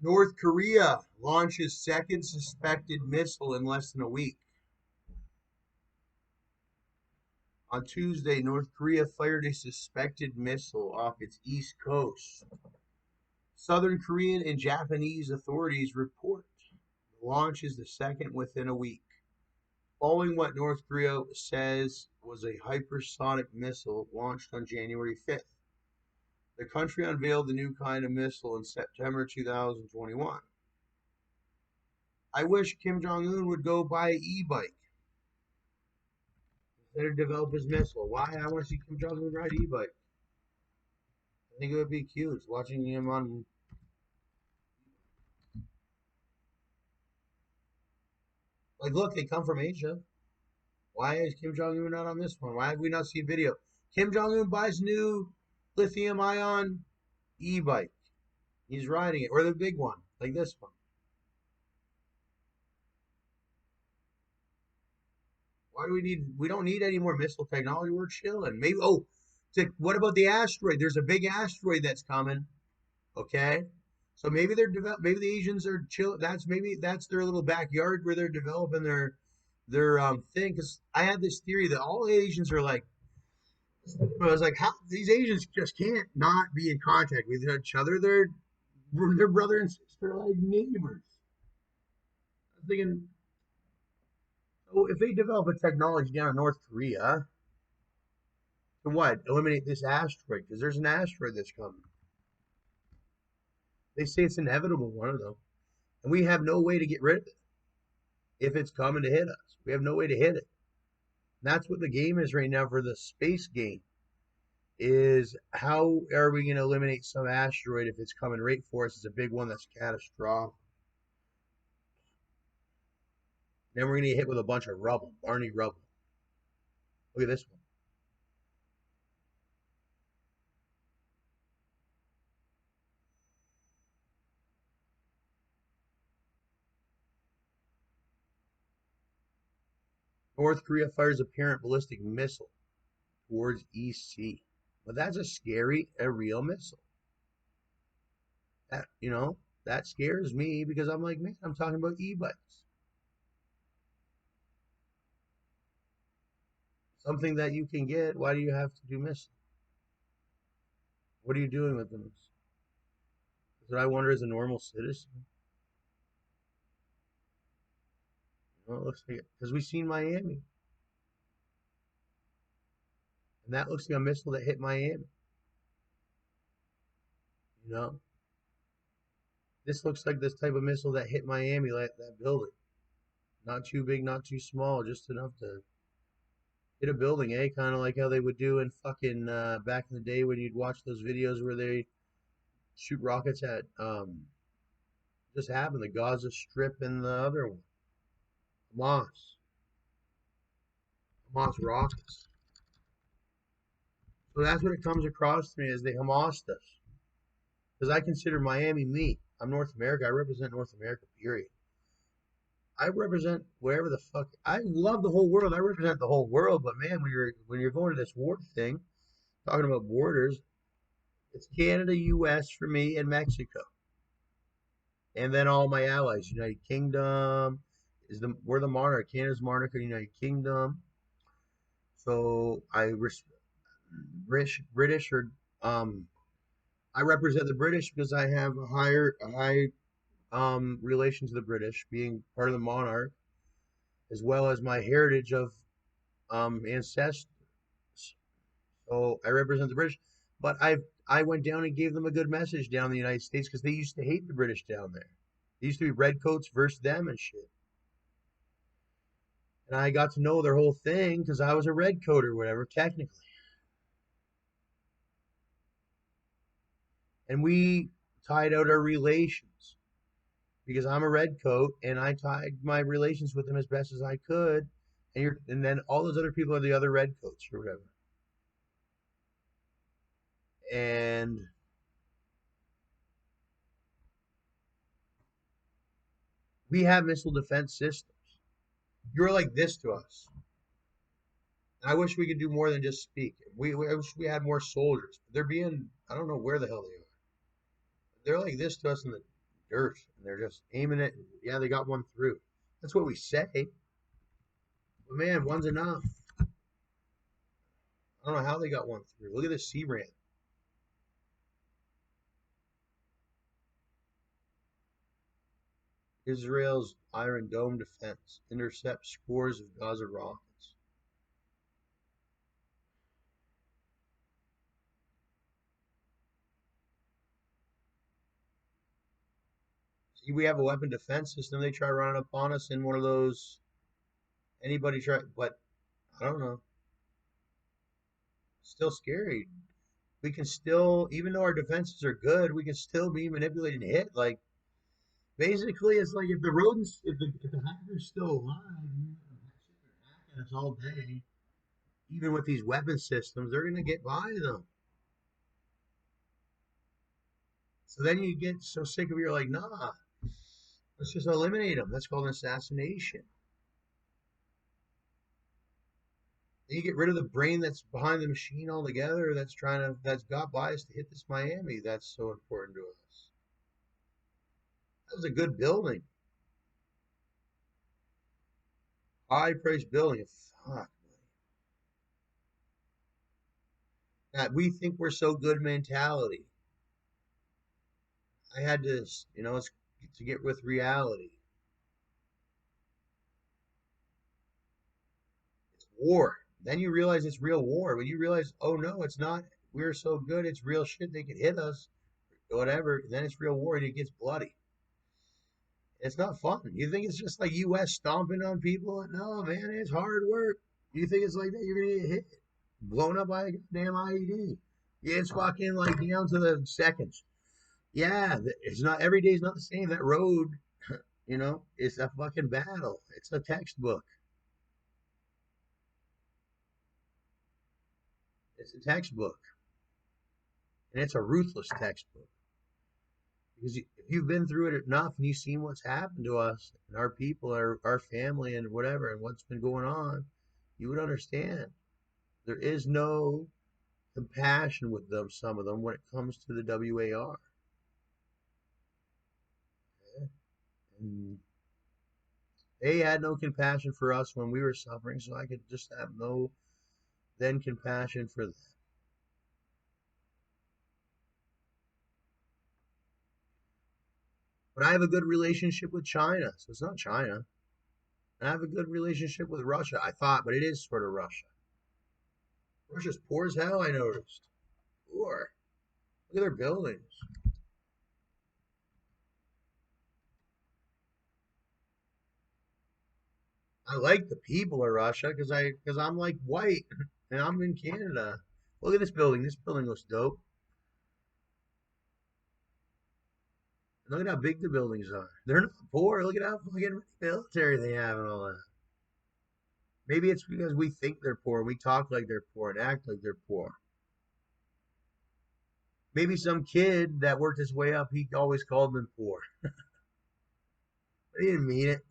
North Korea launches second suspected missile in less than a week. On Tuesday, North Korea fired a suspected missile off its east coast. Southern Korean and Japanese authorities report the launch is the second within a week, following what North Korea says was a hypersonic missile launched on January 5th. The country unveiled the new kind of missile in September 2021. I wish Kim Jong Un would go buy an e-bike instead of develop his missile. Why? I want to see Kim Jong Un ride e-bike. I think it would be cute watching him on. Like, look, they come from Asia. Why is Kim Jong Un not on this one? Why have we not seen video? Kim Jong Un buys new lithium ion e-bike. He's riding it, or the big one, like this one. Why do we need? We don't need any more missile technology. We're chilling. Maybe. Oh, what about the asteroid? There's a big asteroid that's coming. Okay, so maybe they're maybe the Asians are chill. That's their little backyard where they're developing their thing. Because I had this theory that all Asians are like. I was like, how these Asians just can't not be in contact with each other. They're brother and sister like neighbors. I'm thinking, oh, if they develop a technology down in North Korea, to what? Eliminate this asteroid because there's an asteroid that's coming. They say it's inevitable, one of them, and we have no way to get rid of it if it's coming to hit us. We have no way to hit it. And that's what the game is right now for the space game. Is how are we going to eliminate some asteroid if it's coming right for us? It's a big one that's catastrophic. Then we're going to get hit with a bunch of rubble, Barney rubble. Look at this one. North Korea fires apparent ballistic missile towards East Sea. But that's a real missile. That scares me because I'm like, man, I'm talking about e-bikes. Something that you can get. Why do you have to do missiles? What are you doing with them? That's what I wonder as a normal citizen. It looks like it because we've seen Miami, and that looks like a missile that hit Miami. You know, this looks like this type of missile that hit Miami, like that building. Not too big, not too small, just enough to hit a building, eh? Kind of like how they would do in fucking back in the day when you'd watch those videos where they shoot rockets at just happened the Gaza Strip and the other one, Hamas rockets. So that's what it comes across to me as they Hamased us. Because I consider Miami me. I'm North America. I represent North America, period. I represent wherever the fuck. I love the whole world. I represent the whole world. But man, when you're going to this war thing, talking about borders, it's Canada, U.S. for me, and Mexico, and then all my allies. United Kingdom we're the monarch. Canada's monarch of the United Kingdom. So British or I represent the British because I have a high relation to the British, being part of the monarch, as well as my heritage of ancestors. So I represent the British, but I went down and gave them a good message down in the United States because they used to hate the British down there. They used to be redcoats versus them and shit. And I got to know their whole thing because I was a redcoat or whatever, technically. And we tied out our relations because I'm a redcoat and I tied my relations with them as best as I could. And then all those other people are the other redcoats or whatever. And we have missile defense systems. You're like this to us. I wish we could do more than just speak. I wish we had more soldiers. They're being, I don't know where the hell they are. They're like this to us in the dirt, and they're just aiming it. Yeah, they got one through. That's what we say. But man, one's enough. I don't know how they got one through. Look at this sea ram. Israel's Iron Dome defense intercepts scores of Gaza rockets. See, we have a weapon defense system. They try running up on us in one of those. Anybody try, but I don't know. Still scary. We can still, even though our defenses are good, we can still be manipulated and hit. Like basically, it's like if the rodents, if the hacker's still alive, they're hacking us all day. Even with these weapon systems, they're gonna get by them. So then you get so sick of it, you're like, nah, let's just eliminate them. That's called an assassination. Then you get rid of the brain that's behind the machine altogether. That's got bias to hit this Miami. That's so important to us. That was a good building, high price building. Fuck. That we think we're so good mentality. I had to, it's to get with reality. It's war. Then you realize it's real war. When you realize, oh no, it's not. We're so good, it's real shit. They could hit us, whatever. Then it's real war, and it gets bloody. It's not fun. You think it's just like U.S. stomping on people? No, man, it's hard work. You think it's like that? You're gonna get hit, blown up by a damn IED. Yeah, it's fucking like down to the seconds. Yeah, it's not every day's not the same. That road, it's a fucking battle. It's a textbook. It's a textbook, and it's a ruthless textbook. Because if you've been through it enough and you've seen what's happened to us and our people, our family, and whatever, and what's been going on, you would understand. There is no compassion with them, some of them, when it comes to the WAR. And they had no compassion for us when we were suffering, so I could just have no then compassion for them. But I have a good relationship with China, so it's not China. And I have a good relationship with Russia, I thought, but it is sort of Russia. Russia's poor as hell, I noticed. Poor. Look at their buildings. I like the people of Russia because I'm like white and I'm in Canada. Look at this building. This building looks dope. Look at how big the buildings are. They're not poor. Look at how fucking military they have and all that. Maybe it's because we think they're poor. We talk like they're poor and act like they're poor. Maybe some kid that worked his way up, he always called them poor. But he didn't mean it.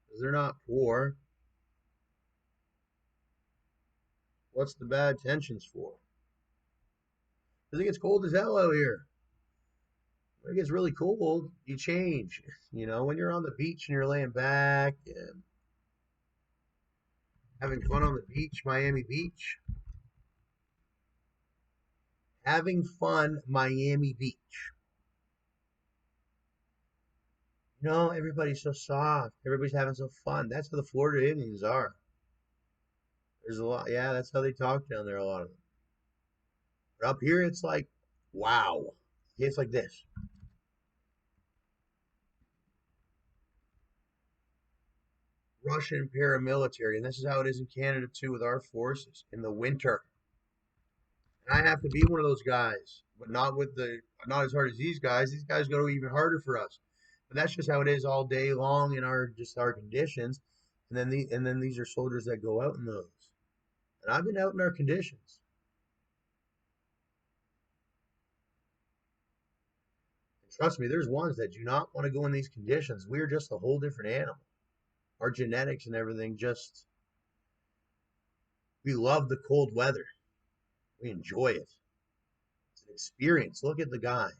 Because they're not poor. What's the bad tensions for? Because it gets cold as hell out here. When it gets really cold, you change. When you're on the beach and you're laying back and having fun on the beach, Miami Beach. Having fun, Miami Beach. Everybody's so soft. Everybody's having so fun. That's how the Florida Indians are. There's a lot. Yeah, that's how they talk down there, a lot of them. But up here, it's like, wow. It's like this. Russian paramilitary, and this is how it is in Canada too with our forces in the winter. And I have to be one of those guys, but not as hard as these guys. These guys go even harder for us. But that's just how it is all day long in our conditions. And then these are soldiers that go out in those. And I've been out in our conditions. And trust me, there's ones that do not want to go in these conditions. We're just a whole different animal. Our genetics and everything we love the cold weather. We enjoy it. It's an experience. Look at the guys.